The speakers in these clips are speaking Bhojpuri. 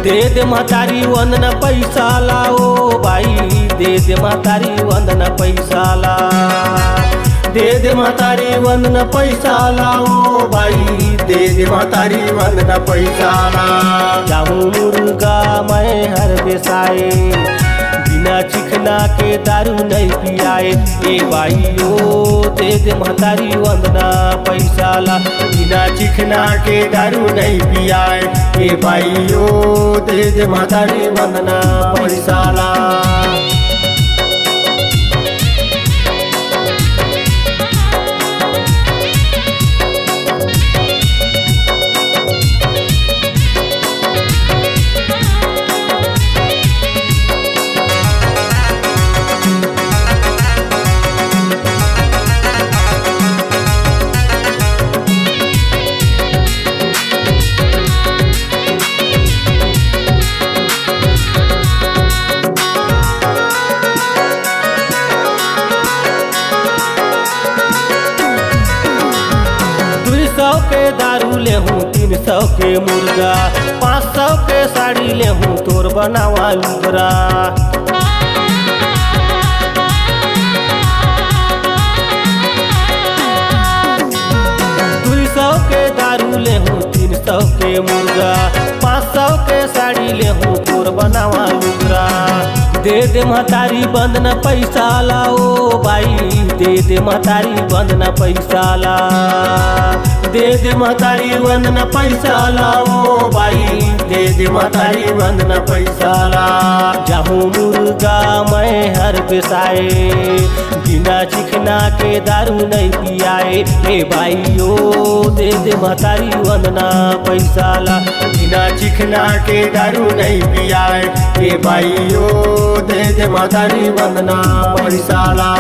दे दे महतारी वंदना पैसा लाओ भाई, दे दे महतारी वंदना पैसा ला, दे दे महतारी वंदना पैसा लाओ भाई, दे दे महतारी वंदना पैसा ला। जाऊं मुर्गा मैं हर बेसाए, बिना चिखना के दारू नहीं पियाए। ए भाइयो दे दे महतारी वंदना पैसा ला, बिना चिखना के दारू नहीं पियाए। ए भाइयो दे दे महतारी वंदना पैसा ला। के दारू ले हूँ 300 के मुर्गा, 500 के साड़ी ले हूँ तोर बनावा लुगरा। 200 के दारू ले हूँ 300 के मुर्गा, 500 के साड़ी ले हूँ तोर बनावा लुगरा। दे दे महतारी वंदना पैसा लाओ भाई, दे दे महतारी वंदना पैसा ला, दे दे महतारी वंदना पैसा लाओ भाई, दे दे महतारी वंदना पैसा ला। जाऊं मुर्गा मैं हर बेसाए, बिना चिखना के दारू नहीं पियाए। हे भाइयो दे दे महतारी वंदना पैसा ला, बिना चिखना के दारू नहीं पियाए। हे भाइयो दे दे महतारी वंदना पैसा ला।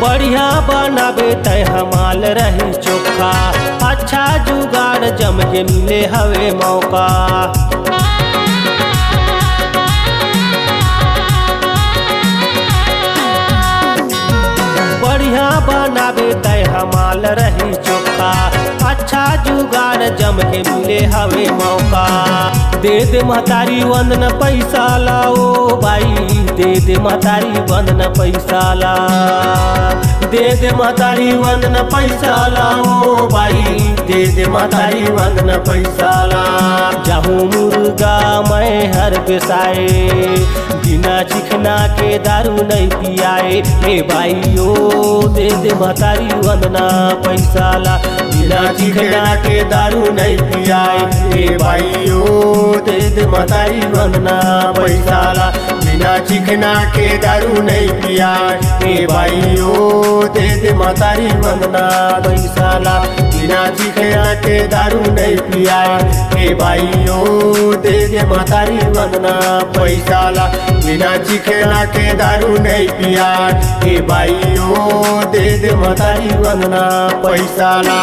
बढ़िया बनाबे तय हमाल रही चोखा, अच्छा जुगाड़ जम के मिले हवे मौका। बढ़िया बनाबे तय हमाल रही चोखा, अच्छा जुगाड़ जम के मिले हवे मौका। दे दे महतारी वंदना पैसा लाओ भाई, दे दे महतारी वंदना पैसा ला, दे दे महतारी वंदना पैसा लाओ भाई, दे दे महतारी वंदना पैसा ला। जाऊं मुर्गा मैं हर बेसाए, बिना चिखना के दारू नहीं पियाए। हे भाइयो दे दे महतारी वंदना पैसा ला, बिना चिखना के दारू नहीं पियाए। हे भाइयो दे दे महतारी वंदना पैसा ला, बिना चिखना के दारू नहीं पियाए। हे भाइयो दे दे महतारी वंदना पैसा ला, बिना चिखना के दारू नहीं पियाए। हे भाइयो दे दे महतारी वंदना पैसा ला, बिना चिखना के दारू नहीं पियाए। हे भाइयो दे दे महतारी वंदना पैसा ला।